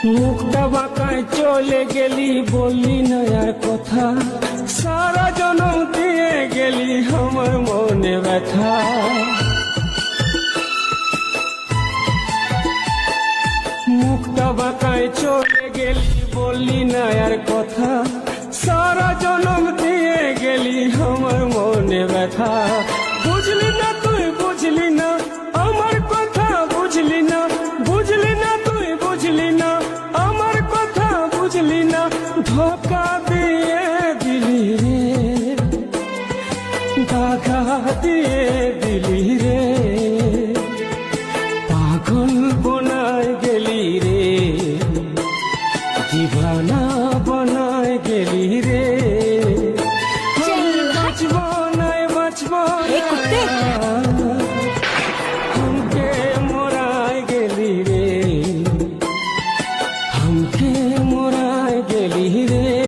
মুখটা বাঁকায় চলে গেলি, বললি না আর কথা, সারা জনম দিয়ে গেলি আমার মনে ব্যথা। মুখটা বাঁকায় চলে গেলি, বললি না আর কথা, সারা জনম দিয়ে গেলি আমার মনে ব্যথা। বুঝলি না তুই বুঝলি না আমার কথা, বুঝলি না, বুঝলি না তুই বুঝলি না আমার কথা, বুঝলি না, ধোঁকা দিয়ে দিলি রে, দাগা দিয়ে দিলি রে, পাগল বনায় গেলি রে, দিবানা বনায় গেলি রে। বাঁচব নাই বাঁচব हमके मोराय गेली रे, हमके